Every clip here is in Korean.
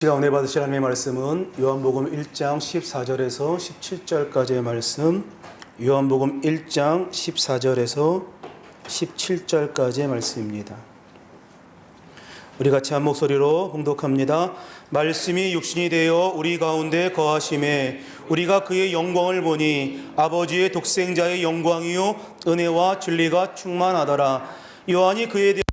시간 은혜 받으실 하나님의 말씀은 요한복음 1장 14절에서 17절까지의 말씀, 요한복음 1장 14절에서 17절까지의 말씀입니다. 우리 같이 한 목소리로 봉독합니다. 말씀이 육신이 되어 우리 가운데 거하심에 우리가 그의 영광을 보니 아버지의 독생자의 영광이요 은혜와 진리가 충만하더라. 요한이 그에 대해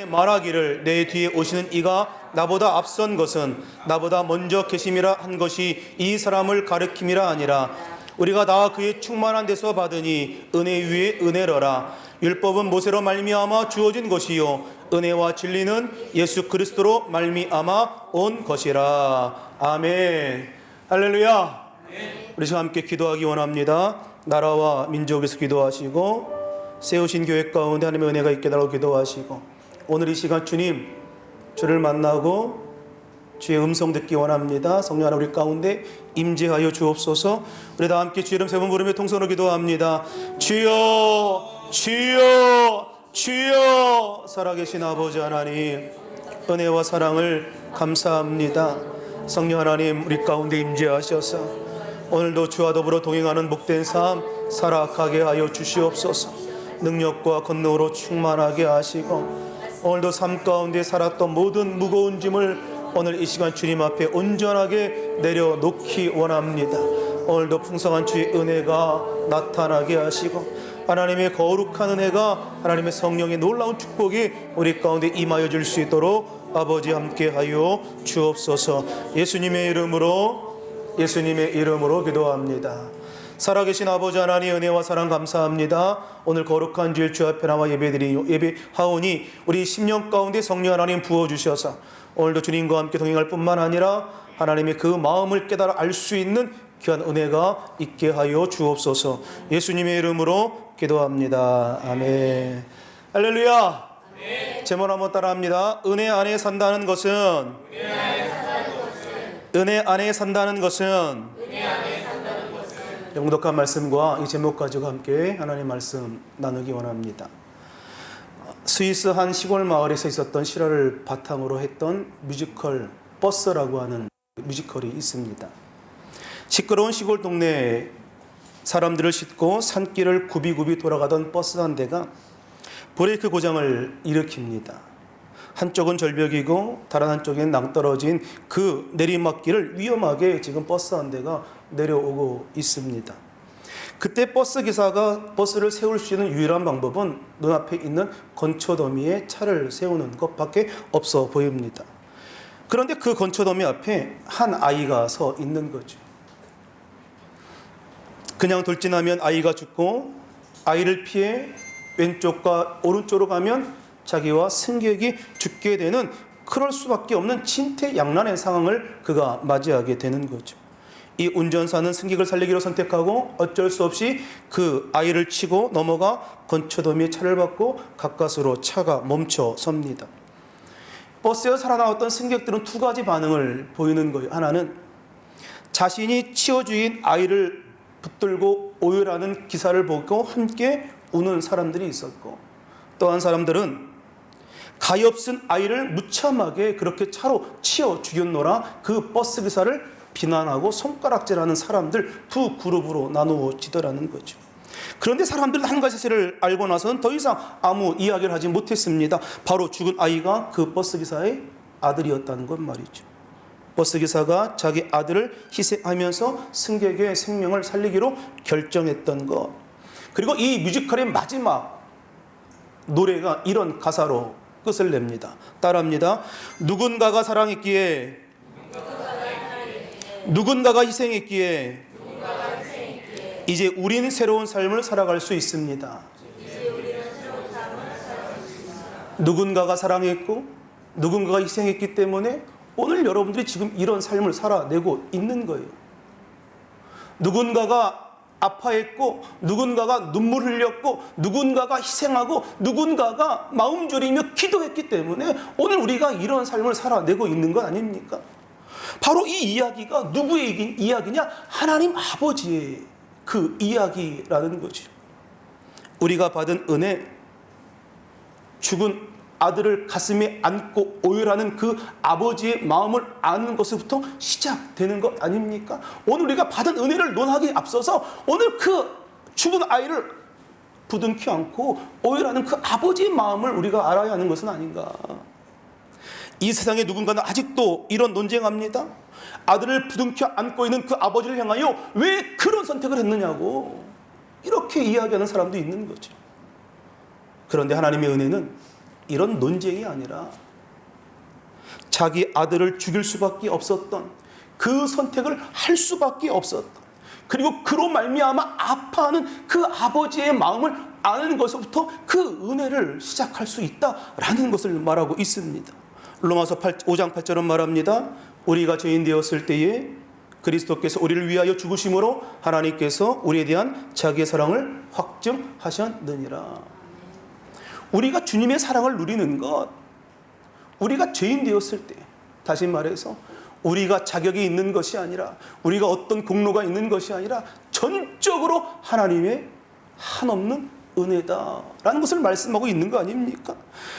말하기를 내 뒤에 오시는 이가 나보다 앞선 것은 나보다 먼저 계심이라 한 것이 이 사람을 가리킴이라 아니라 우리가 다 그의 충만한 데서 받으니 은혜 위에 은혜로라. 율법은 모세로 말미암아 주어진 것이요 은혜와 진리는 예수 그리스도로 말미암아 온 것이라. 아멘. 할렐루야. 우리 지금 함께 기도하기 원합니다. 나라와 민족에서 기도하시고 세우신 교회 가운데 하나님의 은혜가 있게 달라고 기도하시고 오늘 이 시간 주를 만나고 주의 음성 듣기 원합니다. 성령 하나님 우리 가운데 임재하여 주옵소서. 우리 다 함께 주 이름 세 번 부르며 통성으로 기도합니다. 주여 주여 주여. 살아계신 아버지 하나님 은혜와 사랑을 감사합니다. 성령 하나님 우리 가운데 임재하셔서 오늘도 주와 더불어 동행하는 복된 삶 살아가게 하여 주시옵소서. 능력과 권능으로 충만하게 하시고 오늘도 삶 가운데 살았던 모든 무거운 짐을 오늘 이 시간 주님 앞에 온전하게 내려놓기 원합니다. 오늘도 풍성한 주의 은혜가 나타나게 하시고 하나님의 거룩한 은혜가 하나님의 성령의 놀라운 축복이 우리 가운데 임하여 줄 수 있도록 아버지 함께 하여 주옵소서. 예수님의 이름으로 기도합니다. 살아계신 아버지 하나님 은혜와 사랑 감사합니다. 오늘 거룩한 주일 주 앞에 나와 예배하오니 우리 심령 가운데 성령 하나님 부어주셔서 오늘도 주님과 함께 동행할 뿐만 아니라 하나님의 그 마음을 깨달아 알 수 있는 귀한 은혜가 있게 하여 주옵소서. 예수님의 이름으로 기도합니다. 아멘. 할렐루야. 제목 한번 따라합니다. 은혜 안에 산다는 것은 영독한 말씀과 이 제목 가지고 함께 하나님의 말씀 나누기 원합니다. 스위스 한 시골 마을에서 있었던 실화를 바탕으로 했던 뮤지컬 버스라고 하는 뮤지컬이 있습니다. 시끄러운 시골 동네에 사람들을 싣고 산길을 굽이굽이 돌아가던 버스 한 대가 브레이크 고장을 일으킵니다. 한쪽은 절벽이고 다른 한쪽엔 낭떠러진 그 내리막길을 위험하게 지금 버스 한 대가 내려오고 있습니다. 그때 버스 기사가 버스를 세울 수 있는 유일한 방법은 눈앞에 있는 건초더미에 차를 세우는 것밖에 없어 보입니다. 그런데 그 건초더미 앞에 한 아이가 서 있는 거죠. 그냥 돌진하면 아이가 죽고 아이를 피해 왼쪽과 오른쪽으로 가면 자기와 승객이 죽게 되는 그럴 수밖에 없는 진퇴양난의 상황을 그가 맞이하게 되는 거죠. 이 운전사는 승객을 살리기로 선택하고 어쩔 수 없이 그 아이를 치고 넘어가 건초더미에 차를 받고 가까스로 차가 멈춰 섭니다. 버스에서 살아나왔던 승객들은 두 가지 반응을 보이는 거예요. 하나는 자신이 치어주인 아이를 붙들고 오열하는 기사를 보고 함께 우는 사람들이 있었고, 또 한 사람들은 가엾은 아이를 무참하게 그렇게 차로 치어 죽였노라 그 버스 기사를 비난하고 손가락질하는 사람들 두 그룹으로 나누어지더라는 거죠. 그런데 사람들은 한 가지 사실을 알고 나서는 더 이상 아무 이야기를 하지 못했습니다. 바로 죽은 아이가 그 버스 기사의 아들이었다는 것 말이죠. 버스 기사가 자기 아들을 희생하면서 승객의 생명을 살리기로 결정했던 것. 그리고 이 뮤지컬의 마지막 노래가 이런 가사로 끝을 냅니다. 따라합니다. 누군가가 사랑했기에, 누군가가 희생했기에 이제 우리는 새로운 삶을 살아갈 수 있습니다. 누군가가 사랑했고 누군가가 희생했기 때문에 오늘 여러분들이 지금 이런 삶을 살아내고 있는 거예요. 누군가가 아파했고 누군가가 눈물 흘렸고 누군가가 희생하고 누군가가 마음 졸이며 기도했기 때문에 오늘 우리가 이런 삶을 살아내고 있는 것 아닙니까? 바로 이 이야기가 누구의 이야기냐? 하나님 아버지의 그 이야기라는 거죠. 우리가 받은 은혜, 죽은 아들을 가슴에 안고 오열하는 그 아버지의 마음을 아는 것부터 시작되는 것 아닙니까? 오늘 우리가 받은 은혜를 논하기에 앞서서 오늘 그 죽은 아이를 부둥켜 안고 오열하는 그 아버지의 마음을 우리가 알아야 하는 것은 아닌가. 이 세상에 누군가는 아직도 이런 논쟁합니다. 아들을 부둥켜 안고 있는 그 아버지를 향하여 왜 그런 선택을 했느냐고 이렇게 이야기하는 사람도 있는 거죠. 그런데 하나님의 은혜는 이런 논쟁이 아니라 자기 아들을 죽일 수밖에 없었던 그 선택을 할 수밖에 없었던, 그리고 그로 말미암아 아파하는 그 아버지의 마음을 아는 것부터 그 은혜를 시작할 수 있다라는 것을 말하고 있습니다. 로마서 5장 8절은 말합니다. 우리가 죄인 되었을 때에 그리스도께서 우리를 위하여 죽으심으로 하나님께서 우리에 대한 자기의 사랑을 확증하셨느니라. 우리가 주님의 사랑을 누리는 것, 우리가 죄인 되었을 때, 다시 말해서 우리가 자격이 있는 것이 아니라, 우리가 어떤 공로가 있는 것이 아니라 전적으로 하나님의 한없는 은혜다라는 것을 말씀하고 있는 거 아닙니까?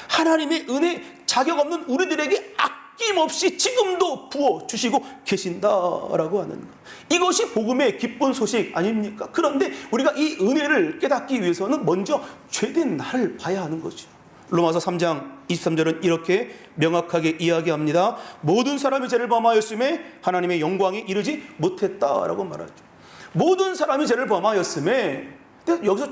하나님의 은혜, 자격 없는 우리들에게 아낌없이 지금도 부어주시고 계신다라고 하는 것, 이것이 복음의 기쁜 소식 아닙니까? 그런데 우리가 이 은혜를 깨닫기 위해서는 먼저 죄된 나를 봐야 하는 거죠. 로마서 3장 23절은 이렇게 명확하게 이야기합니다. 모든 사람이 죄를 범하였음에 하나님의 영광에 이르지 못했다라고 말하죠. 모든 사람이 죄를 범하였음에, 여기서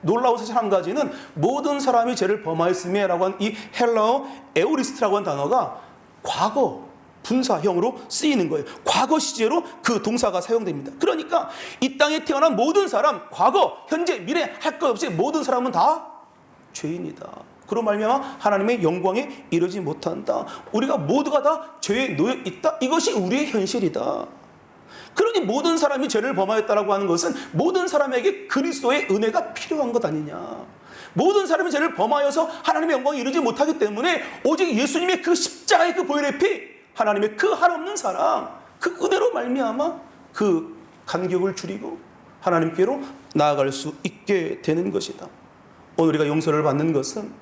놀라운 사실 한 가지는 모든 사람이 죄를 범하였음에 라고 한 이 헬라어 에오리스트라고 한 단어가 과거 분사형으로 쓰이는 거예요. 과거 시제로 그 동사가 사용됩니다. 그러니까 이 땅에 태어난 모든 사람, 과거, 현재, 미래 할 것 없이 모든 사람은 다 죄인이다. 그로 말미암아 하나님의 영광에 이르지 못한다. 우리가 모두가 다 죄에 놓여 있다. 이것이 우리의 현실이다. 그러니 모든 사람이 죄를 범하였다라고 하는 것은 모든 사람에게 그리스도의 은혜가 필요한 것 아니냐. 모든 사람이 죄를 범하여서 하나님의 영광에 이르지 못하기 때문에 오직 예수님의 그 십자가의 그 보혈의 피, 하나님의 그 한없는 사랑, 그 은혜로 말미암아 그 간격을 줄이고 하나님께로 나아갈 수 있게 되는 것이다. 오늘 우리가 용서를 받는 것은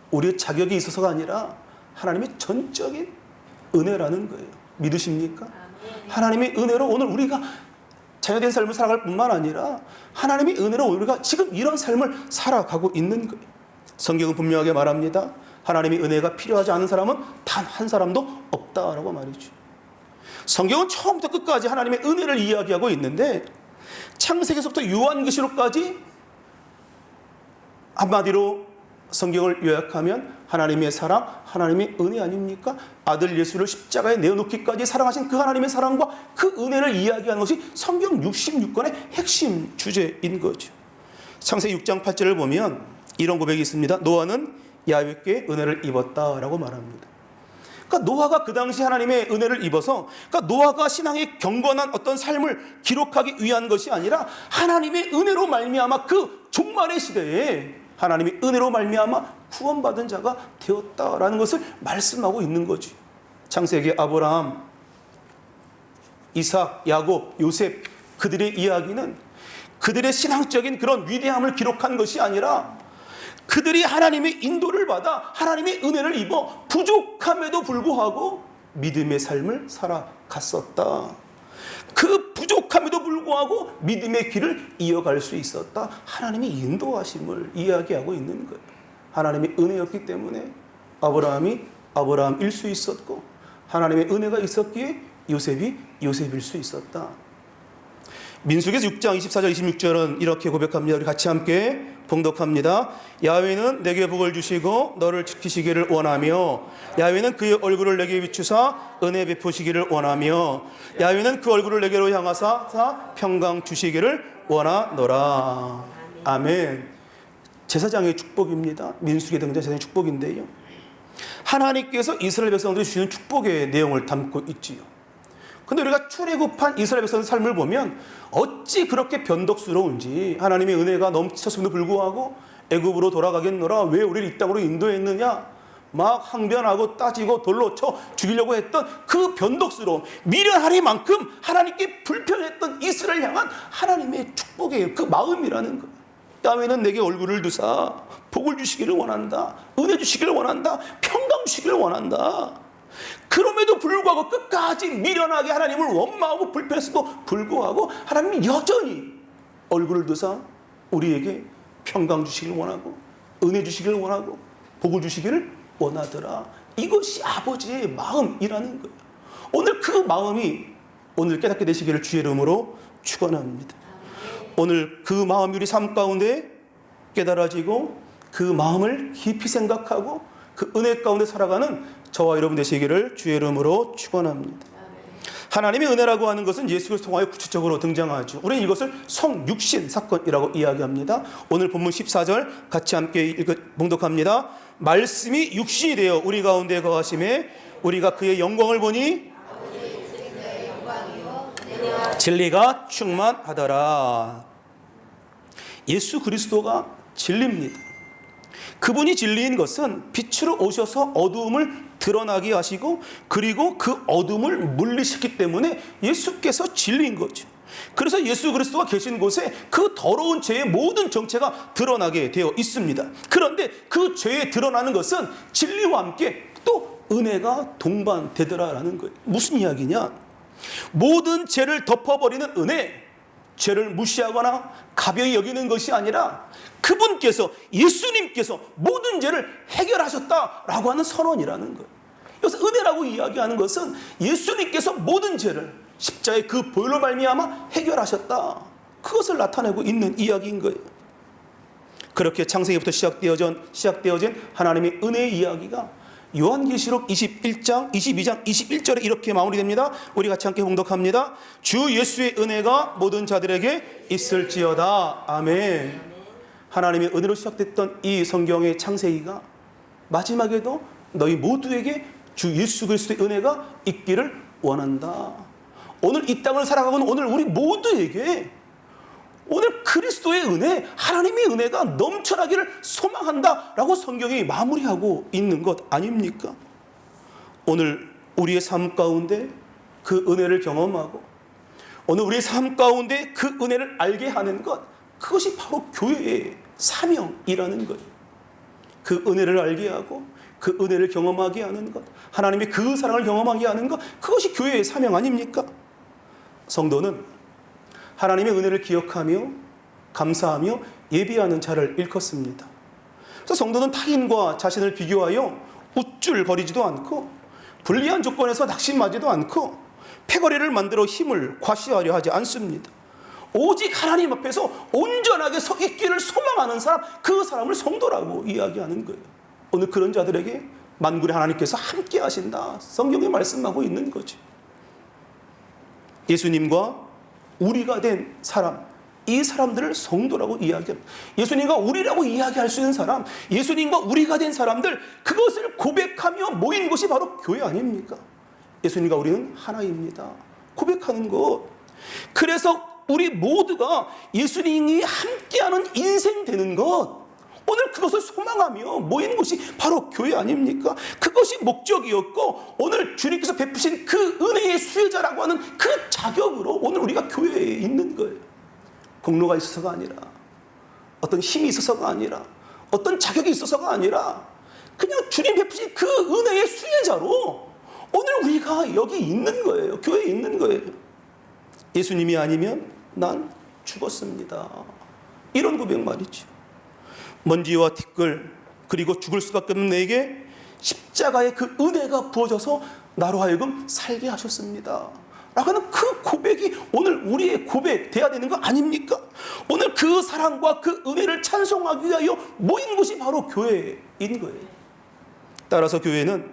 우리의 자격이 있어서가 아니라 하나님의 전적인 은혜라는 거예요. 믿으십니까? 하나님의 은혜로 오늘 우리가 자녀된 삶을 살아갈 뿐만 아니라 하나님의 은혜로 우리가 지금 이런 삶을 살아가고 있는 거예요. 성경은 분명하게 말합니다. 하나님의 은혜가 필요하지 않은 사람은 단 한 사람도 없다라고 말이죠. 성경은 처음부터 끝까지 하나님의 은혜를 이야기하고 있는데 창세기에서부터 요한계시록까지 한마디로 성경을 요약하면 하나님의 사랑, 하나님의 은혜 아닙니까? 아들 예수를 십자가에 내어놓기까지 사랑하신 그 하나님의 사랑과 그 은혜를 이야기하는 것이 성경 66권의 핵심 주제인 거죠. 창세기 6장 8절을 보면 이런 고백이 있습니다. 노아는 야훼께 은혜를 입었다라고 말합니다. 그러니까 노아가 그 당시 하나님의 은혜를 입어서, 그러니까 노아가 신앙의 경건한 어떤 삶을 기록하기 위한 것이 아니라 하나님의 은혜로 말미암아 그 종말의 시대에 하나님의 은혜로 말미암아 구원받은 자가 되었다라는 것을 말씀하고 있는 거지. 창세기 아브라함, 이삭, 야곱, 요셉, 그들의 이야기는 그들의 신앙적인 그런 위대함을 기록한 것이 아니라 그들이 하나님의 인도를 받아 하나님의 은혜를 입어 부족함에도 불구하고 믿음의 삶을 살아갔었다. 그 부족함에도 불구하고 믿음의 길을 이어갈 수 있었다. 하나님의 인도하심을 이야기하고 있는 거예요. 하나님의 은혜였기 때문에 아브라함이 아브라함일 수 있었고, 하나님의 은혜가 있었기에 요셉이 요셉일 수 있었다. 민수기에서 6장 24절 26절은 이렇게 고백합니다. 우리 같이 함께 봉독합니다. 야훼는 내게 복을 주시고 너를 지키시기를 원하며, 야훼는 그의 얼굴을 내게 비추사 은혜 베푸시기를 원하며, 야훼는 그 얼굴을 내게로 향하사 평강 주시기를 원하노라. 아멘. 제사장의 축복입니다. 민수기에 등장한 제사장의 축복인데요, 하나님께서 이스라엘 백성들이 주시는 축복의 내용을 담고 있지요. 근데 우리가 출애굽한 이스라엘 백성의 삶을 보면 어찌 그렇게 변덕스러운지, 하나님의 은혜가 넘치셨음에도 불구하고 애굽으로 돌아가겠노라, 왜 우리를 이 땅으로 인도했느냐, 막 항변하고 따지고 돌로 쳐 죽이려고 했던 그 변덕스러운, 미련하리만큼 하나님께 불편했던 이스라엘 향한 하나님의 축복의 그 마음이라는 거예요. 야훼는 내게 얼굴을 두사 복을 주시기를 원한다, 은혜 주시기를 원한다, 평강 주시기를 원한다. 그럼에도 불구하고 끝까지 미련하게 하나님을 원망하고 불평했어도 불구하고 하나님이 여전히 얼굴을 드사 우리에게 평강 주시기를 원하고 은혜 주시기를 원하고 복을 주시기를 원하더라. 이것이 아버지의 마음이라는 거예요. 오늘 그 마음이 오늘 깨닫게 되시기를 주의 이름으로 축원합니다. 오늘 그 마음이 우리 삶 가운데 깨달아지고 그 마음을 깊이 생각하고 그 은혜 가운데 살아가는 저와 여러분 되시기를 주의 이름으로 축원합니다. 하나님의 은혜라고 하는 것은 예수 그리스도 통하여 구체적으로 등장하죠. 우리는 이것을 성육신 사건이라고 이야기합니다. 오늘 본문 14절 같이 함께 봉독합니다. 말씀이 육신이 되어 우리 가운데 거하심에 우리가 그의 영광을 보니 진리가 충만하더라. 예수 그리스도가 진리입니다. 그분이 진리인 것은 빛으로 오셔서 어두움을 드러나게 하시고 그리고 그 어둠을 물리셨기 때문에 예수께서 진리인 거죠. 그래서 예수 그리스도가 계신 곳에 그 더러운 죄의 모든 정체가 드러나게 되어 있습니다. 그런데 그 죄에 드러나는 것은 진리와 함께 또 은혜가 동반되더라라는 거예요. 무슨 이야기냐? 모든 죄를 덮어버리는 은혜, 죄를 무시하거나 가벼이 여기는 것이 아니라 그분께서, 예수님께서 모든 죄를 해결하셨다라고 하는 선언이라는 거예요. 여기서 은혜라고 이야기하는 것은 예수님께서 모든 죄를 십자가의 그 보혈로 말미암아 해결하셨다, 그것을 나타내고 있는 이야기인 거예요. 그렇게 창세기부터 시작되어진 하나님의 은혜의 이야기가 요한계시록 22장 21절에 이렇게 마무리됩니다. 우리 같이 함께 봉독합니다. 주 예수의 은혜가 모든 자들에게 있을지어다. 아멘. 하나님의 은혜로 시작됐던 이 성경의 창세기가 마지막에도 너희 모두에게 주 예수 그리스도의 은혜가 있기를 원한다. 오늘 이 땅을 살아가고는 오늘 우리 모두에게 오늘 그리스도의 은혜, 하나님의 은혜가 넘쳐나기를 소망한다라고 성경이 마무리하고 있는 것 아닙니까? 오늘 우리의 삶 가운데 그 은혜를 경험하고 오늘 우리의 삶 가운데 그 은혜를 알게 하는 것, 그것이 바로 교회의 사명이라는 거예요. 그 은혜를 알게 하고 그 은혜를 경험하게 하는 것, 하나님의 그 사랑을 경험하게 하는 것, 그것이 교회의 사명 아닙니까? 성도는 하나님의 은혜를 기억하며 감사하며 예비하는 자를 일컫습니다. 그래서 성도는 타인과 자신을 비교하여 우쭐거리지도 않고 불리한 조건에서 낙심하지도 않고 패거리를 만들어 힘을 과시하려 하지 않습니다. 오직 하나님 앞에서 온전하게 서 있기를 소망하는 사람, 그 사람을 성도라고 이야기하는 거예요. 오늘 그런 자들에게 만군의 하나님께서 함께 하신다, 성경이 말씀하고 있는 거죠. 예수님과 우리가 된 사람, 이 사람들을 성도라고 이야기합니다. 예수님과 우리라고 이야기할 수 있는 사람, 예수님과 우리가 된 사람들, 그것을 고백하며 모인 것이 바로 교회 아닙니까? 예수님과 우리는 하나입니다. 고백하는 것. 그래서 우리 모두가 예수님이 함께하는 인생 되는 것, 오늘 그것을 소망하며 모인 것이 바로 교회 아닙니까? 그것이 목적이었고 오늘 주님께서 베푸신 그 은혜의 수혜자라고 하는 그 자격으로 오늘 우리가 교회에 있는 거예요. 공로가 있어서가 아니라, 어떤 힘이 있어서가 아니라, 어떤 자격이 있어서가 아니라 그냥 주님 베푸신 그 은혜의 수혜자로 오늘 우리가 여기 있는 거예요. 교회에 있는 거예요. 예수님이 아니면 난 죽었습니다, 이런 고백 말이죠. 먼지와 티끌 그리고 죽을 수밖에 없는 내게 십자가의 그 은혜가 부어져서 나로 하여금 살게 하셨습니다 라고 하는 그 고백이 오늘 우리의 고백 돼야 되는 거 아닙니까? 오늘 그 사랑과 그 은혜를 찬송하기 위하여 모인 곳이 바로 교회인 거예요. 따라서 교회는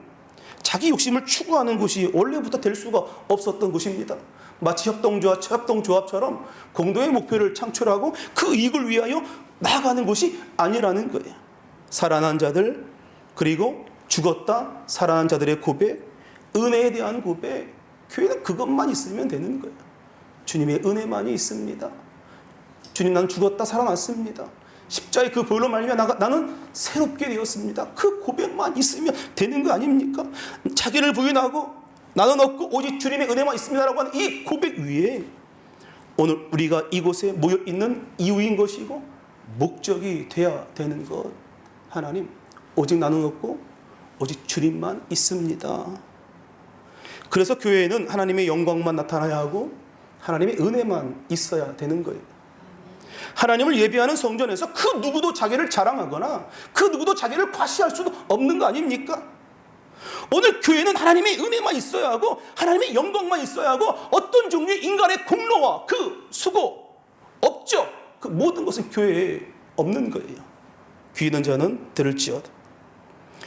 자기 욕심을 추구하는 곳이 원래부터 될 수가 없었던 곳입니다. 마치 협동조합처럼 공동의 목표를 창출하고 그 이익을 위하여 나아가는 곳이 아니라는 거예요. 살아난 자들, 그리고 죽었다 살아난 자들의 고백, 은혜에 대한 고백, 교회는 그것만 있으면 되는 거예요. 주님의 은혜만이 있습니다. 주님, 나는 죽었다 살아났습니다. 십자가의 그 보혈로 말미암아 나는 새롭게 되었습니다. 그 고백만 있으면 되는 거 아닙니까? 자기를 부인하고 나는 없고 오직 주님의 은혜만 있습니다라고 하는 이 고백 위에 오늘 우리가 이곳에 모여 있는 이유인 것이고 목적이 되어야 되는 것. 하나님, 오직 나는 없고 오직 주님만 있습니다. 그래서 교회에는 하나님의 영광만 나타나야 하고 하나님의 은혜만 있어야 되는 거예요. 하나님을 예배하는 성전에서 그 누구도 자기를 자랑하거나 그 누구도 자기를 과시할 수도 없는 거 아닙니까? 오늘 교회는 하나님의 은혜만 있어야 하고 하나님의 영광만 있어야 하고 어떤 종류의 인간의 공로와 그 수고, 업적, 그 모든 것은 교회에 없는 거예요. 귀 있는 자는 들을지어다.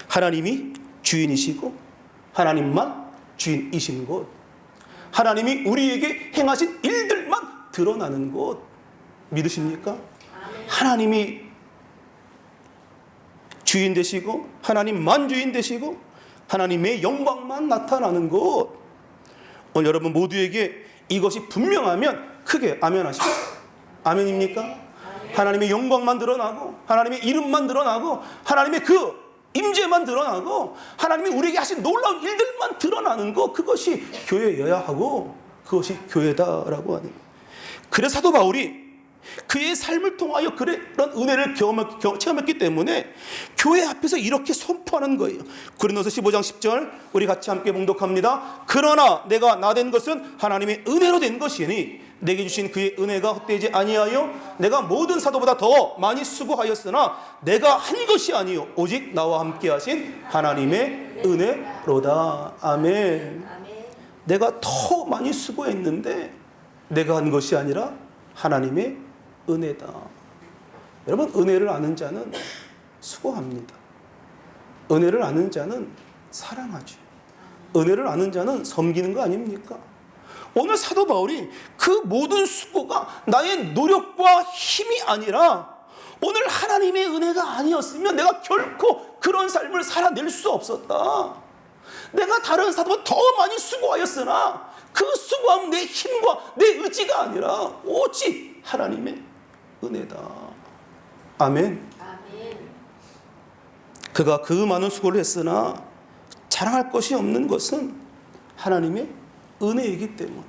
하나님이 주인이시고 하나님만 주인이신 곳, 하나님이 우리에게 행하신 일들만 드러나는 곳, 믿으십니까? 하나님이 주인 되시고 하나님만 주인 되시고 하나님의 영광만 나타나는 곳. 오늘 여러분 모두에게 이것이 분명하면 크게 아멘 하십시오. 아멘입니까? 하나님의 영광만 드러나고 하나님의 이름만 드러나고 하나님의 그 임재만 드러나고 하나님이 우리에게 하신 놀라운 일들만 드러나는 것, 그것이 교회여야 하고 그것이 교회다라고 하는 거예요. 그래서 사도 바울이 그의 삶을 통하여 그런 은혜를 체험했기 때문에 교회 앞에서 이렇게 선포하는 거예요. 고린도서 15장 10절 우리 같이 함께 봉독합니다. 그러나 내가 나된 것은 하나님의 은혜로 된 것이니 내게 주신 그의 은혜가 헛되지 아니하여 내가 모든 사도보다 더 많이 수고하였으나 내가 한 것이 아니요 오직 나와 함께 하신 하나님의 은혜로다. 아멘. 내가 더 많이 수고했는데 내가 한 것이 아니라 하나님의 은혜다. 여러분, 은혜를 아는 자는 수고합니다. 은혜를 아는 자는 사랑하죠. 은혜를 아는 자는 섬기는 거 아닙니까? 오늘 사도 바울이 그 모든 수고가 나의 노력과 힘이 아니라 오늘 하나님의 은혜가 아니었으면 내가 결코 그런 삶을 살아낼 수 없었다. 내가 다른 사도보다 더 많이 수고하였으나 그 수고함은 내 힘과 내 의지가 아니라 오직 하나님의 은혜다. 아멘. 그가 그 많은 수고를 했으나 자랑할 것이 없는 것은 하나님의 은혜이기 때문에.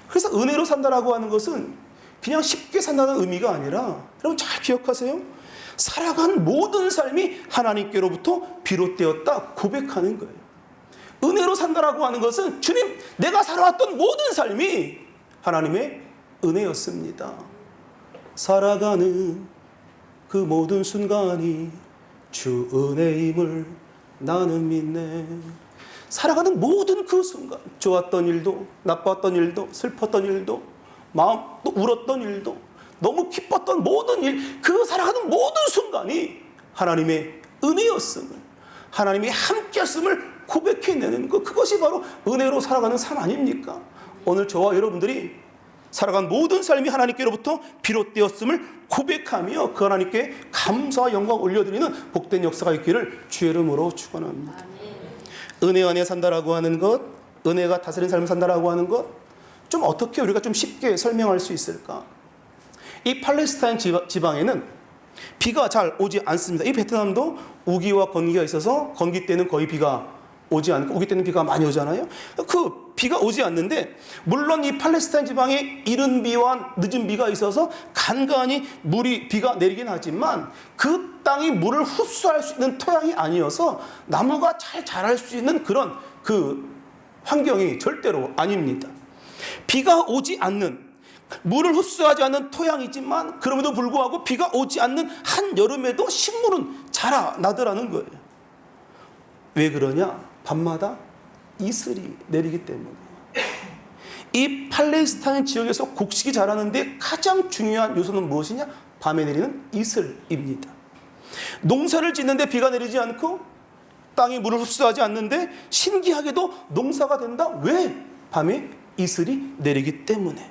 그래서 은혜로 산다라고 하는 것은 그냥 쉽게 산다는 의미가 아니라, 여러분 잘 기억하세요. 살아간 모든 삶이 하나님께로부터 비롯되었다 고백하는 거예요. 은혜로 산다라고 하는 것은 주님, 내가 살아왔던 모든 삶이 하나님의 은혜였습니다. 살아가는 그 모든 순간이 주 은혜임을 나는 믿네. 살아가는 모든 그 순간, 좋았던 일도 나빴던 일도 슬펐던 일도 마음 또 울었던 일도 너무 기뻤던 모든 일, 그 살아가는 모든 순간이 하나님의 은혜였음을, 하나님이 함께했음을 고백해내는 것, 그것이 바로 은혜로 살아가는 삶 아닙니까? 오늘 저와 여러분들이 살아간 모든 삶이 하나님께로부터 비롯되었음을 고백하며 그 하나님께 감사와 영광 올려드리는 복된 역사가 있기를 주의 이름으로 축원합니다. 은혜 안에 산다라고 하는 것, 은혜가 다스린 삶을 산다라고 하는 것, 좀 어떻게 우리가 좀 쉽게 설명할 수 있을까? 이 팔레스타인 지방에는 비가 잘 오지 않습니다. 이 베트남도 우기와 건기가 있어서 건기 때는 거의 비가 오지 않고 우기 때는 비가 많이 오잖아요. 그 비가 오지 않는데, 물론 이 팔레스타인 지방에 이른 비와 늦은 비가 있어서 간간히 비가 내리긴 하지만 그 땅이 물을 흡수할 수 있는 토양이 아니어서 나무가 잘 자랄 수 있는 그런 그 환경이 절대로 아닙니다. 비가 오지 않는, 물을 흡수하지 않는 토양이지만 그럼에도 불구하고 비가 오지 않는 한여름에도 식물은 자라나더라는 거예요. 왜 그러냐? 밤마다 이슬이 내리기 때문에. 이 팔레스타인 지역에서 곡식이 자라는데 가장 중요한 요소는 무엇이냐? 밤에 내리는 이슬입니다. 농사를 짓는데 비가 내리지 않고 땅이 물을 흡수하지 않는데 신기하게도 농사가 된다. 왜? 밤에 이슬이 내리기 때문에.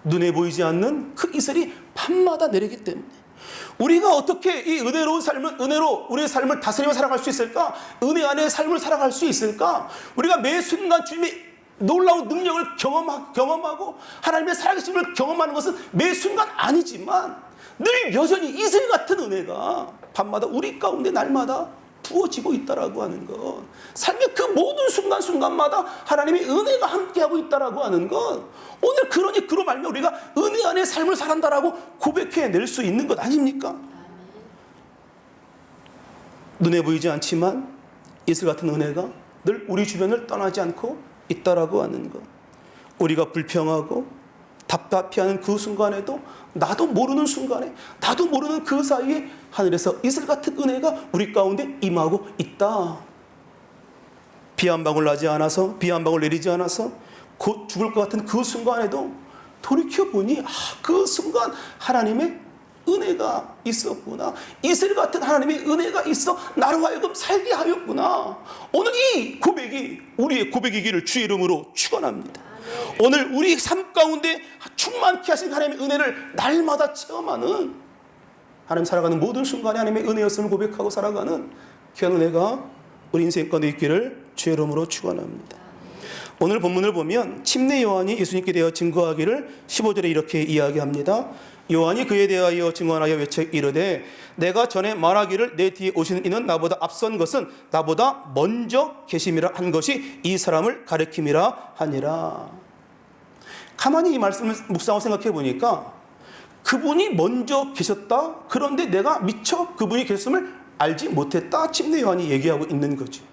눈에 보이지 않는 그 이슬이 밤마다 내리기 때문에. 우리가 어떻게 이 은혜로운 삶을, 은혜로 우리의 삶을 다스리며 살아갈 수 있을까? 은혜 안에 삶을 살아갈 수 있을까? 우리가 매 순간 주님의 놀라운 능력을 경험하고 하나님의 살아계심을 경험하는 것은 매 순간 아니지만 늘 여전히 이슬 같은 은혜가 밤마다 우리 가운데 날마다 부어지고 있다라고 하는 것. 삶의 그 모든 순간순간마다 하나님의 은혜가 함께하고 있다라고 하는 것. 오늘 그러니 그로 말미암아 우리가 은혜 안에 삶을 살아간다라고 고백해낼 수 있는 것 아닙니까? 눈에 보이지 않지만 이슬 같은 은혜가 늘 우리 주변을 떠나지 않고 있다라고 하는 것. 우리가 불평하고 답답해하는 그 순간에도 나도 모르는 순간에 나도 모르는 그 사이에 하늘에서 이슬 같은 은혜가 우리 가운데 임하고 있다. 비 한 방울 나지 않아서 비 한 방울 내리지 않아서 곧 죽을 것 같은 그 순간에도 돌이켜보니 그 순간 하나님의 은혜가 있었구나. 이슬 같은 하나님의 은혜가 있어 나로 하여금 살게 하였구나. 오늘 이 고백이 우리의 고백이기를 주의 이름으로 축원합니다. 오늘 우리 삶 가운데 충만케 하신 하나님의 은혜를 날마다 체험하는, 하나님 살아가는 모든 순간에 하나님의 은혜였음을 고백하고 살아가는 귀한 은혜가 우리 인생 가운데 있기를 주의 이름으로 축원합니다. 오늘 본문을 보면 침례 요한이 예수님께 대하여 증거하기를 15절에 이렇게 이야기합니다. 요한이 그에 대하여 증언하여 외쳐 이르되 내가 전에 말하기를 내 뒤에 오시는 이는 나보다 앞선 것은 나보다 먼저 계심이라 한 것이 이 사람을 가리킴이라 하니라. 가만히 이 말씀을 묵상하고 생각해 보니까 그분이 먼저 계셨다. 그런데 내가 미처 그분이 계셨음을 알지 못했다. 침례 요한이 얘기하고 있는 거지.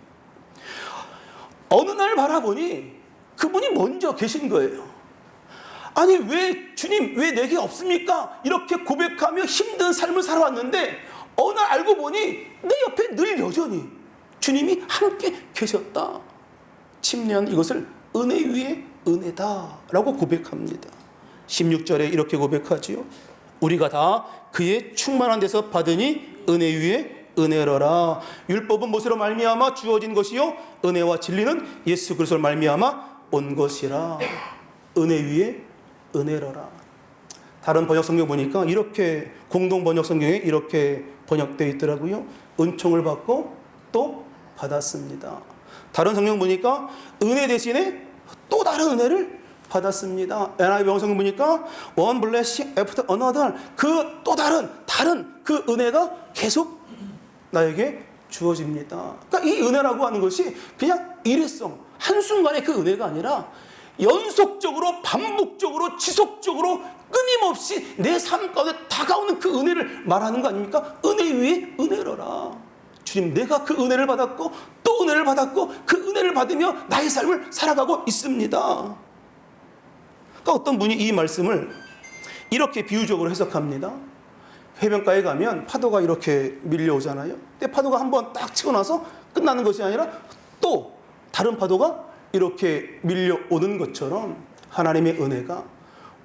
어느 날 바라보니 그분이 먼저 계신 거예요. 아니 왜 주님 왜 내게 없습니까? 이렇게 고백하며 힘든 삶을 살아왔는데 어느 날 알고 보니 내 옆에 늘 여전히 주님이 함께 계셨다. 침례한 이것을 은혜 위에 은혜다 라고 고백합니다. 16절에 이렇게 고백하지요. 우리가 다 그의 충만한 데서 받으니 은혜 위에 은혜로라. 율법은 무엇으로 말미암아 주어진 것이요 은혜와 진리는 예수 그리스도로 말미암아 온 것이라. 은혜 위에 은혜로라. 다른 번역 성경 보니까 이렇게 공동 번역 성경에 이렇게 번역되어 있더라고요. 은총을 받고 또 받았습니다. 다른 성경 보니까 은혜 대신에 또 다른 은혜를 받았습니다. NIV 번역 성경 보니까 one blessing after another, 그 또 다른 그 은혜가 계속 나에게 주어집니다. 그러니까 이 은혜라고 하는 것이 그냥 일회성 한순간의 그 은혜가 아니라 연속적으로 반복적으로 지속적으로 끊임없이 내 삶 가운데 다가오는 그 은혜를 말하는 거 아닙니까? 은혜 위에 은혜로라. 주님 내가 그 은혜를 받았고 또 은혜를 받았고 그 은혜를 받으며 나의 삶을 살아가고 있습니다. 그러니까 어떤 분이 이 말씀을 이렇게 비유적으로 해석합니다. 해변가에 가면 파도가 이렇게 밀려오잖아요. 근데 파도가 한번 딱 치고 나서 끝나는 것이 아니라 또 다른 파도가 이렇게 밀려오는 것처럼 하나님의 은혜가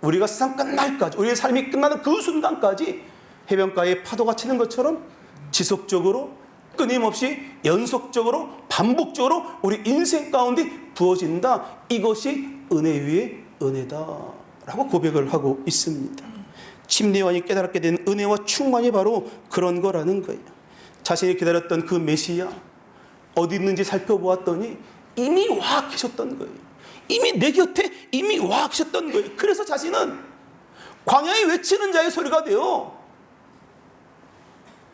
우리가 세상 끝날까지 우리의 삶이 끝나는 그 순간까지 해변가에 파도가 치는 것처럼 지속적으로 끊임없이 연속적으로 반복적으로 우리 인생 가운데 부어진다. 이것이 은혜 위에 은혜다라고 고백을 하고 있습니다. 침례 요한이 깨달았게 된 은혜와 충만이 바로 그런 거라는 거예요. 자신이 기다렸던 그 메시아 어디 있는지 살펴보았더니 이미 와 계셨던 거예요. 이미 내 곁에 이미 와 계셨던 거예요. 그래서 자신은 광야에 외치는 자의 소리가 되어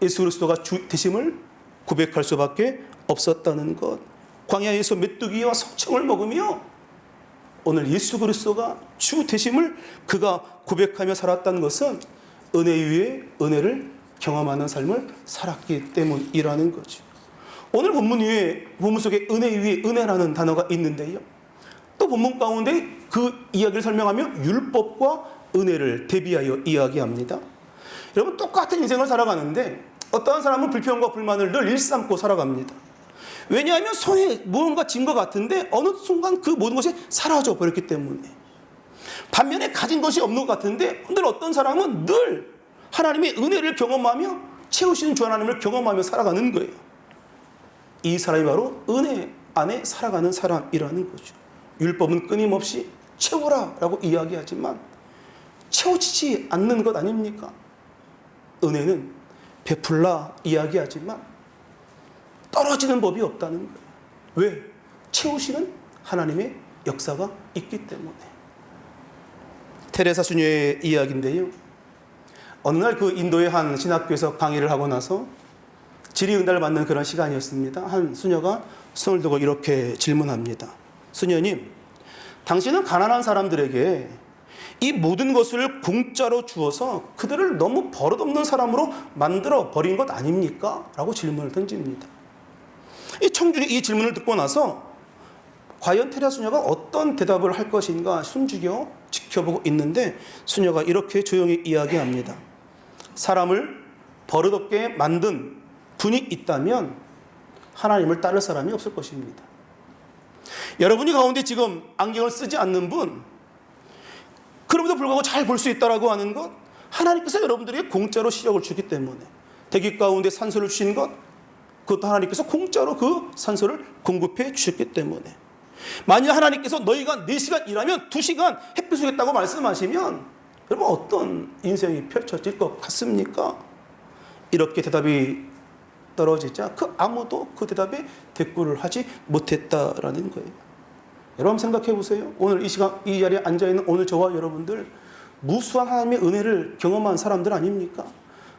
예수 그리스도가 주 되심을 고백할 수밖에 없었다는 것. 광야에서 메뚜기와 석청을 먹으며 오늘 예수 그리스도가 주 되심을 그가 고백하며 살았다는 것은 은혜 위에 은혜를 경험하는 삶을 살았기 때문이라는 거죠. 오늘 본문 속에 은혜 위에 은혜라는 단어가 있는데요. 또 본문 가운데 그 이야기를 설명하며 율법과 은혜를 대비하여 이야기합니다. 여러분 똑같은 인생을 살아가는데 어떠한 사람은 불평과 불만을 늘 일삼고 살아갑니다. 왜냐하면 손에 무언가 쥔 것 같은데 어느 순간 그 모든 것이 사라져 버렸기 때문에. 반면에 가진 것이 없는 것 같은데 늘 어떤 사람은 늘 하나님의 은혜를 경험하며 채우시는 주 하나님을 경험하며 살아가는 거예요. 이 사람이 바로 은혜 안에 살아가는 사람이라는 거죠. 율법은 끊임없이 채우라라고 이야기하지만 채워지지 않는 것 아닙니까? 은혜는 베풀라 이야기하지만 떨어지는 법이 없다는 거예요. 왜? 채우시는 하나님의 역사가 있기 때문에. 테레사 수녀의 이야기인데요. 어느 날 그 인도의 한 신학교에서 강의를 하고 나서 질의응답을 받는 그런 시간이었습니다. 한 수녀가 손을 들고 이렇게 질문합니다. 수녀님, 당신은 가난한 사람들에게 이 모든 것을 공짜로 주어서 그들을 너무 버릇없는 사람으로 만들어 버린 것 아닙니까? 라고 질문을 던집니다. 이 청중이 이 질문을 듣고 나서 과연 테레사 수녀가 어떤 대답을 할 것인가 숨죽여 지켜보고 있는데, 수녀가 이렇게 조용히 이야기합니다. 사람을 버릇없게 만든 분이 있다면 하나님을 따를 사람이 없을 것입니다. 여러분이 가운데 지금 안경을 쓰지 않는 분, 그럼에도 불구하고 잘 볼 수 있다라고 하는 것, 하나님께서 여러분들에게 공짜로 시력을 주기 때문에, 대기 가운데 산소를 주신 것, 그것도 하나님께서 공짜로 그 산소를 공급해 주셨기 때문에, 만일 하나님께서 너희가 4시간 일하면 2시간 햇빛 주겠다고 말씀하시면 여러분 어떤 인생이 펼쳐질 것 같습니까? 이렇게 대답이 떨어지자 아무도 그 대답에 대꾸를 하지 못했다라는 거예요. 여러분 생각해 보세요. 오늘 이 시간 이 자리에 앉아 있는 오늘 저와 여러분들 무수한 하나님의 은혜를 경험한 사람들 아닙니까?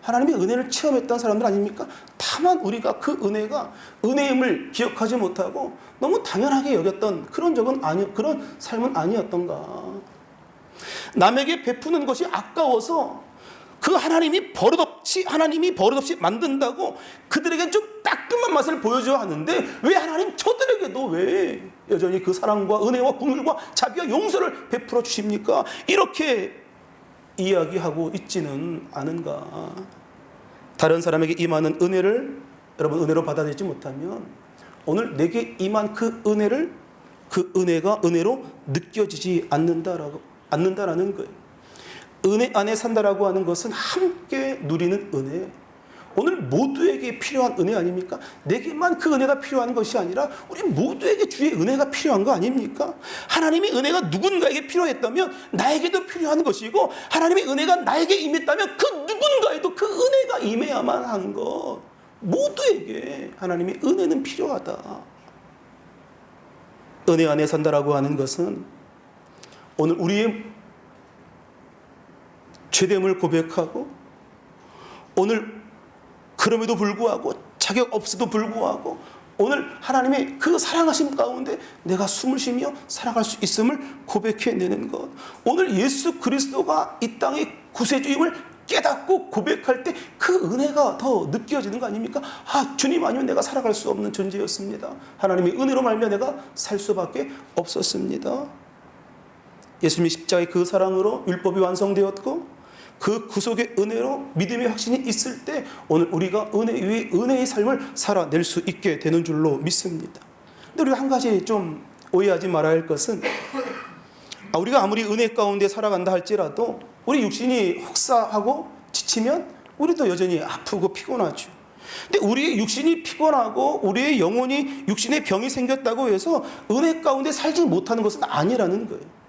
하나님의 은혜를 체험했던 사람들 아닙니까? 다만 우리가 그 은혜가 은혜임을 기억하지 못하고 너무 당연하게 여겼던 그런 그런 삶은 아니었던가. 남에게 베푸는 것이 아까워서 하나님이 버릇없이 만든다고 그들에게 좀 따끔한 맛을 보여줘야 하는데, 왜 하나님 저들에게도 왜 여전히 그 사랑과 은혜와 긍휼과 자비와 용서를 베풀어 주십니까? 이렇게 이야기하고 있지는 않은가. 다른 사람에게 임하는 은혜를 여러분 은혜로 받아들이지 못하면 오늘 내게 임한 그 은혜가 은혜로 느껴지지 않는다라는 거예요. 은혜 안에 산다라고 하는 것은 함께 누리는 은혜. 오늘 모두에게 필요한 은혜 아닙니까? 내게만 그 은혜가 필요한 것이 아니라 우리 모두에게 주의 은혜가 필요한 거 아닙니까? 하나님의 은혜가 누군가에게 필요했다면 나에게도 필요한 것이고, 하나님의 은혜가 나에게 임했다면 그 누군가에도 그 은혜가 임해야만 하는 것. 모두에게 하나님의 은혜는 필요하다. 은혜 안에 산다라고 하는 것은 오늘 우리의 죄됨을 고백하고, 오늘 그럼에도 불구하고 자격 없어도 불구하고 오늘 하나님의 그 사랑하심 가운데 내가 숨을 쉬며 살아갈 수 있음을 고백해내는 것. 오늘 예수 그리스도가 이 땅의 구세주임을 깨닫고 고백할 때 그 은혜가 더 느껴지는 거 아닙니까? 주님 아니면 내가 살아갈 수 없는 존재였습니다. 하나님의 은혜로 말미암아 내가 살 수밖에 없었습니다. 예수님의 십자가의 그 사랑으로 율법이 완성되었고, 그 구속의 은혜로 믿음의 확신이 있을 때 오늘 우리가 은혜 위에 은혜의 삶을 살아낼 수 있게 되는 줄로 믿습니다. 근데 우리가 한 가지 좀 오해하지 말아야 할 것은, 우리가 아무리 은혜 가운데 살아간다 할지라도 우리 육신이 혹사하고 지치면 우리도 여전히 아프고 피곤하죠. 근데 우리의 육신이 피곤하고 우리의 영혼이 육신에 병이 생겼다고 해서 은혜 가운데 살지 못하는 것은 아니라는 거예요.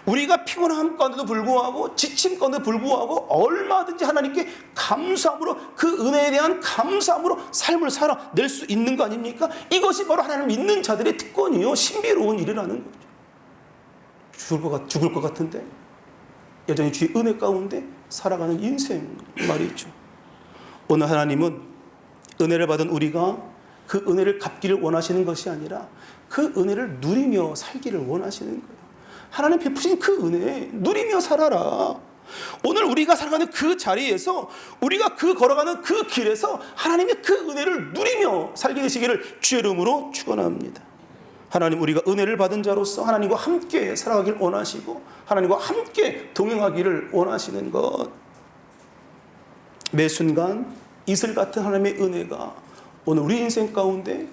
우리가 피곤함 가운데도 불구하고 지침 가운데도 불구하고 얼마든지 하나님께 감사함으로, 그 은혜에 대한 감사함으로 삶을 살아낼 수 있는 거 아닙니까? 이것이 바로 하나님을 믿는 자들의 특권이요, 신비로운 일이라는 거죠. 죽을 것 같은데 여전히 주의 은혜 가운데 살아가는 인생 말이죠. 오늘 하나님은 은혜를 받은 우리가 그 은혜를 갚기를 원하시는 것이 아니라 그 은혜를 누리며 살기를 원하시는 거예요. 하나님 베푸신 그 은혜 누리며 살아라. 오늘 우리가 살아가는 그 자리에서, 우리가 걸어가는 그 길에서 하나님의 그 은혜를 누리며 살게 되시기를 주의 이름으로 축원합니다. 하나님, 우리가 은혜를 받은 자로서 하나님과 함께 살아가길 원하시고 하나님과 함께 동행하기를 원하시는 것. 매 순간 이슬 같은 하나님의 은혜가 오늘 우리 인생 가운데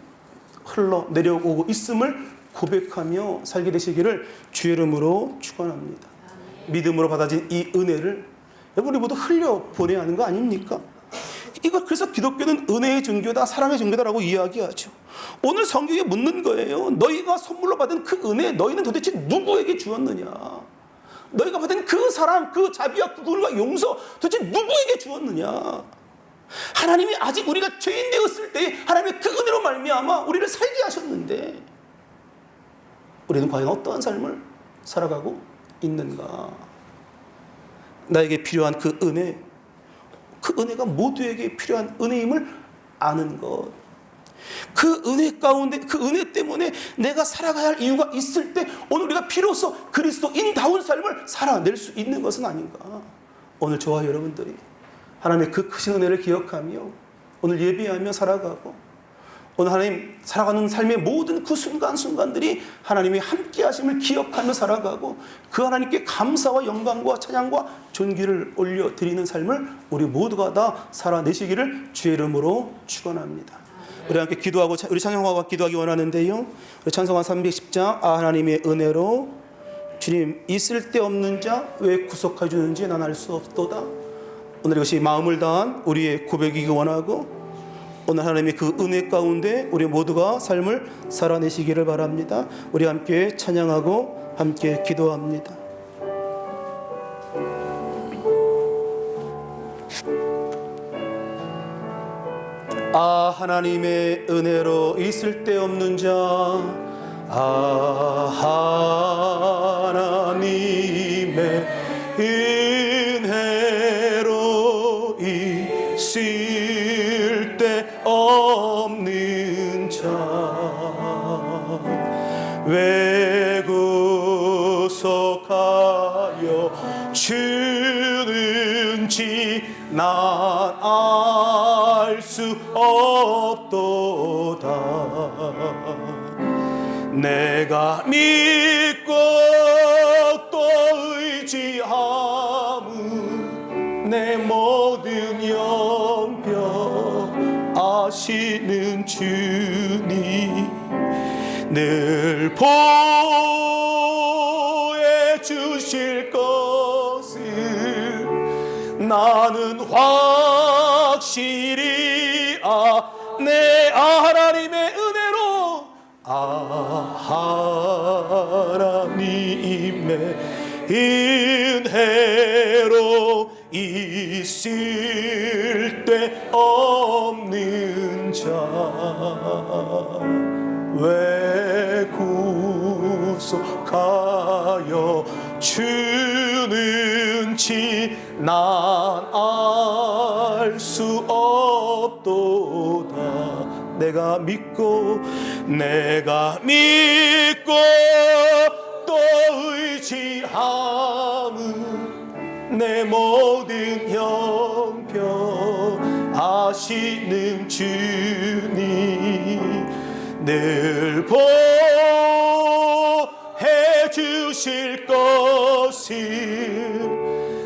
흘러 내려오고 있음을 고백하며 살게 되시기를 주의 이름으로 축원합니다. 믿음으로 받아진 이 은혜를 여러분 우리 모두 흘려보내야 하는 거 아닙니까? 그래서 기독교는 은혜의 종교다, 사랑의 종교다라고 이야기하죠. 오늘 성경에 묻는 거예요. 너희가 선물로 받은 그 은혜, 너희는 도대체 누구에게 주었느냐? 너희가 받은 그 사랑, 그 자비와 그 긍휼과 용서 도대체 누구에게 주었느냐? 하나님이 아직 우리가 죄인 되었을 때 하나님의 그 은혜로 말미암아 우리를 살게 하셨는데 우리는 과연 어떠한 삶을 살아가고 있는가? 나에게 필요한 그 은혜가 모두에게 필요한 은혜임을 아는 것, 그 은혜 가운데, 그 은혜 때문에 내가 살아가야 할 이유가 있을 때 오늘 우리가 비로소 그리스도인다운 삶을 살아낼 수 있는 것은 아닌가. 오늘 저와 여러분들이 하나님의 그 크신 은혜를 기억하며 오늘 예배하며 살아가고, 오늘 하나님 살아가는 삶의 모든 그 순간순간들이 하나님이 함께 하심을 기억하며 살아가고, 그 하나님께 감사와 영광과 찬양과 존귀를 올려드리는 삶을 우리 모두가 다 살아내시기를 주의 이름으로 축원합니다. 우리 함께 기도하고, 우리 찬양하고 기도하기 원하는데요, 우리 찬송가 310장 하나님의 은혜로 주님 있을 데 없는 자 왜 구속해 주는지 난 알 수 없도다. 오늘 이것이 마음을 다한 우리의 고백이기 원하고, 오늘 하나님의 그 은혜 가운데 우리 모두가 삶을 살아내시기를 바랍니다. 우리 함께 찬양하고 함께 기도합니다. 하나님의 은혜로 있을 데 없는 자, 하나님의 은혜로 있을 데 없는 자 왜 구속하여 주는지 난 알 수 없도다. 내가 믿고 또 의지함은 내 모든 영병 아시는 주님 늘 보여주실 것을 나는 확실히 내 하나님의 은혜로 하나님의 은혜로 있을 데 없는 자 왜 구속하여 주는지 난 알 수 없도다. 내가 믿고 또 의지함은 내 모든 형편 아시는 주님 늘 보해 주실 것을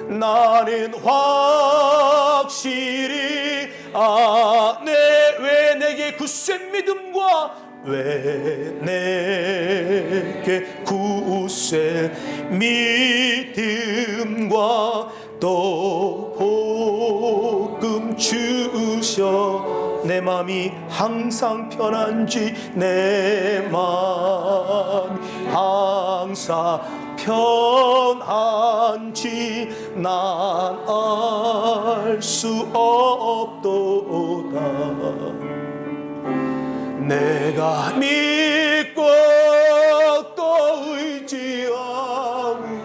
나는 확실히 왜 내게 굳센 믿음과 왜 내게 굳센 믿음과 또 복음 주셔 내 맘이 항상 편한지 내 맘이 항상 편한지 난 알 수 없도다. 내가 믿고 또 의지하는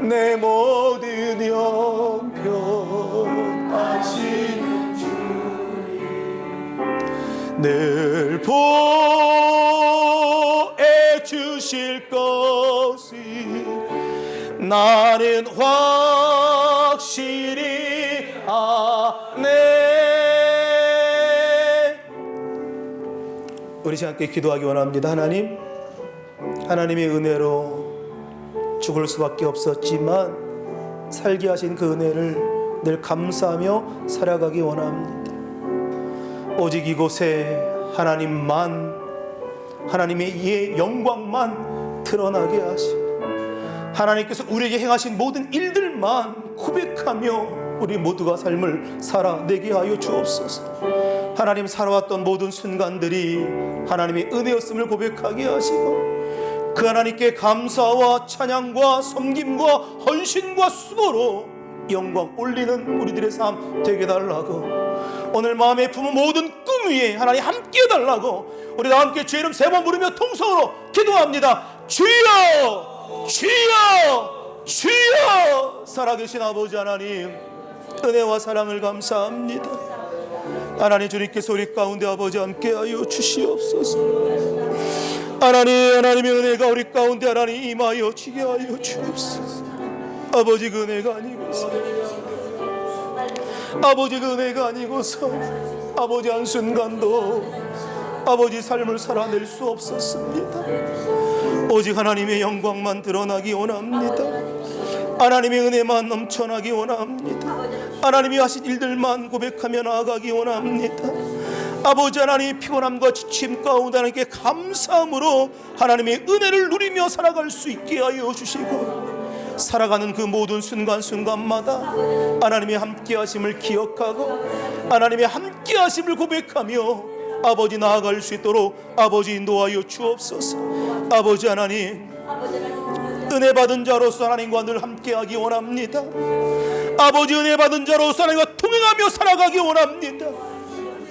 내 모든 형편 아시는 주님 늘 보해 주실 것을 나는 확실히 아네. 우리 함께 기도하기 원합니다. 하나님의 은혜로 죽을 수밖에 없었지만 살게 하신 그 은혜를 늘 감사하며 살아가기 원합니다. 오직 이곳에 하나님의 이 영광만 드러나게 하시고 하나님께서 우리에게 행하신 모든 일들만 고백하며 우리 모두가 삶을 살아내게 하여 주옵소서. 하나님 살아왔던 모든 순간들이 하나님의 은혜였음을 고백하게 하시고 그 하나님께 감사와 찬양과 섬김과 헌신과 수고로 영광 올리는 우리들의 삶 되게 달라고, 오늘 마음에 품은 모든 꿈 위에 하나님 함께 해달라고 우리 다 함께 주의 이름 세 번 부르며 통성으로 기도합니다. 주여 주여 주여. 살아계신 아버지 하나님, 은혜와 사랑을 감사합니다. 하나님, 주님께서 우리 가운데 아버지 함께하여 주시옵소서. 하나님의 은혜가 우리 가운데 하나님 임하여 지게 하여 주옵소서. 아버지, 그 은혜가 아니고서, 아버지 그 은혜가 아니고서 아버지 한순간도 아버지 삶을 살아낼 수 없었습니다. 오직 하나님의 영광만 드러나기 원합니다. 하나님의 은혜만 넘쳐나기 원합니다. 하나님이 하신 일들만 고백하며 나아가기 원합니다. 아버지 하나님, 피곤함과 지침 가운데 하나님께 감사함으로 하나님의 은혜를 누리며 살아갈 수 있게 하여 주시고, 살아가는 그 모든 순간순간마다 하나님의 함께하심을 기억하고 하나님의 함께하심을 고백하며 아버지 나아갈 수 있도록 아버지 인도하여 주옵소서. 아버지 하나님, 은혜 받은 자로서 하나님과 늘 함께하기 원합니다. 아버지, 은혜 받은 자로서 하나님과 통행하며 살아가기 원합니다.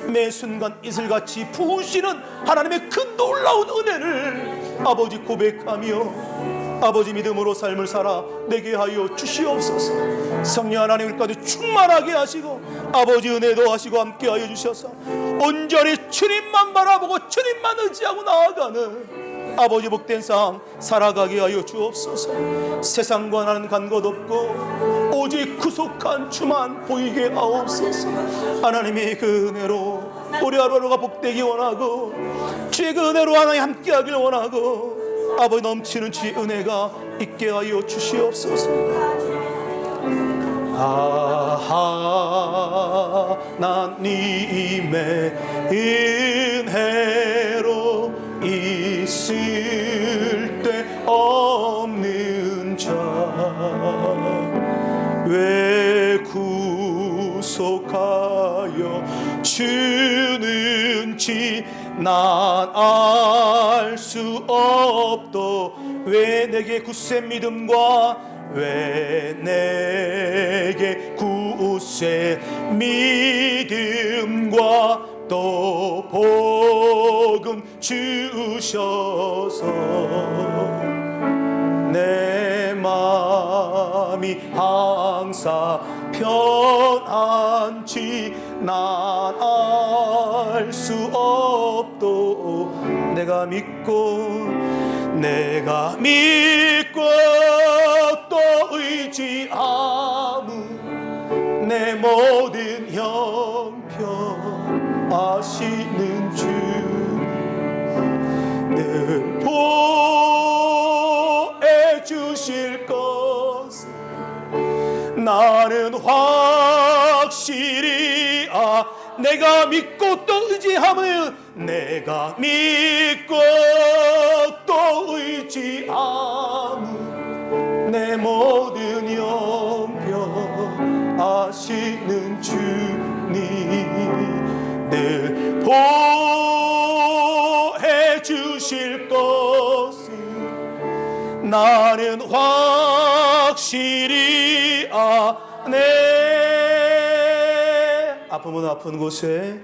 매 순간 이슬같이 부으시는 하나님의 그 놀라운 은혜를 아버지 고백하며 아버지 믿음으로 삶을 살아 내게 하여 주시옵소서. 성령 하나님, 우리까지 충만하게 하시고 아버지 은혜도 하시고 함께 하여 주셔서 온전히 주님만 바라보고 주님만 의지하고 나아가는 아버지 복된 삶 살아가게 하여 주옵소서. 세상과 나는 간 것 없고 오직 구속한 주만 보이게 하옵소서. 하나님의 그 은혜로 우리 하루하루가 복되기 원하고 주의 그 은혜로 하나님 함께하길 원하고 아버지 넘치는 주의 은혜가 있게 하여 주시옵소서. 하나님의 은혜로 있을 때 없는 자 왜 구속하여 주는지 난 알 수 없도 왜 내게 굳세 믿음과 왜 내게 굳세 믿음과 또 복음 주셔서 내 마음이 항상 편안치 난 알 수 없도 내가 믿고 또 의지하는 내 모든 형편 아시는 주 늘 보해 주실 것을 나는 확실히 내가 믿고 또 의지하면 내가 믿고 또 의지하는 내 모든 형편 아시는 주님 늘 보해 주실 것을 나는 확실히 아네. 아프면 아픈 곳에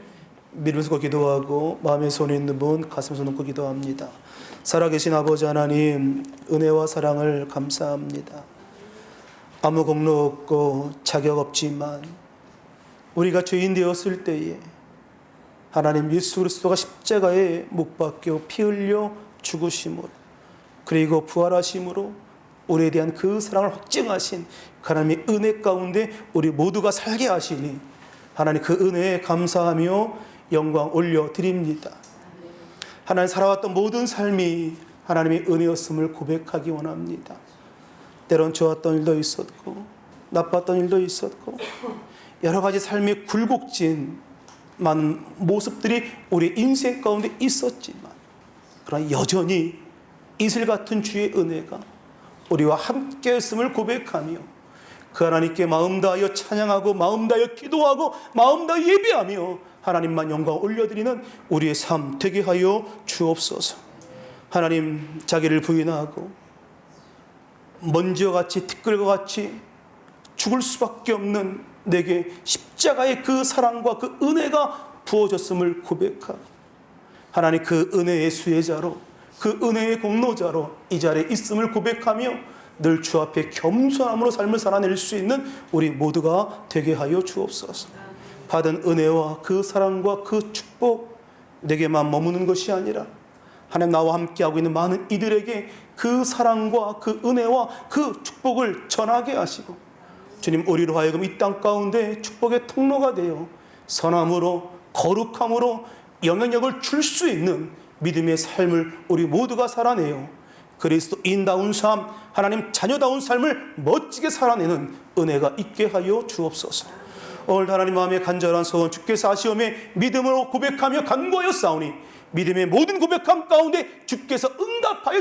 믿으면서 기도하고 마음에 손이 있는 분 가슴에 손 얹고 기도합니다. 살아계신 아버지 하나님, 은혜와 사랑을 감사합니다. 아무 공로 없고 자격 없지만 우리가 죄인 되었을 때에 하나님 예수 그리스도가 십자가에 못 박혀 피 흘려 죽으심으로 그리고 부활하심으로 우리에 대한 그 사랑을 확증하신 하나님의 은혜 가운데 우리 모두가 살게 하시니 하나님 그 은혜에 감사하며 영광 올려드립니다. 하나님 살아왔던 모든 삶이 하나님의 은혜였음을 고백하기 원합니다. 때론 좋았던 일도 있었고 나빴던 일도 있었고 여러 가지 삶의 굴곡진 많은 모습들이 우리 인생 가운데 있었지만 그러나 여전히 이슬 같은 주의 은혜가 우리와 함께했음을 고백하며 그 하나님께 마음 다하여 찬양하고 마음 다하여 기도하고 마음 다하여 예배하며 하나님만 영광 올려드리는 우리의 삶 되게 하여 주옵소서. 하나님, 자기를 부인하고 먼지와 같이 티끌과 같이 죽을 수밖에 없는 내게 십자가의 그 사랑과 그 은혜가 부어졌음을 고백하고 하나님 그 은혜의 수혜자로 그 은혜의 공로자로 이 자리에 있음을 고백하며 늘 주 앞에 겸손함으로 삶을 살아낼 수 있는 우리 모두가 되게 하여 주옵소서. 받은 은혜와 그 사랑과 그 축복 내게만 머무는 것이 아니라 하나님 나와 함께하고 있는 많은 이들에게 그 사랑과 그 은혜와 그 축복을 전하게 하시고 주님 우리로 하여금 이 땅 가운데 축복의 통로가 되어 선함으로 거룩함으로 영향력을 줄 수 있는 믿음의 삶을 우리 모두가 살아내요 그리스도인다운 삶 하나님 자녀다운 삶을 멋지게 살아내는 은혜가 있게 하여 주옵소서. 오늘 하나님 마음에 간절한 소원 주께서 아시오매 믿음으로 고백하며 간구하여 싸우니 믿음의 모든 고백함 가운데 주께서 응답하여 주시옵소서.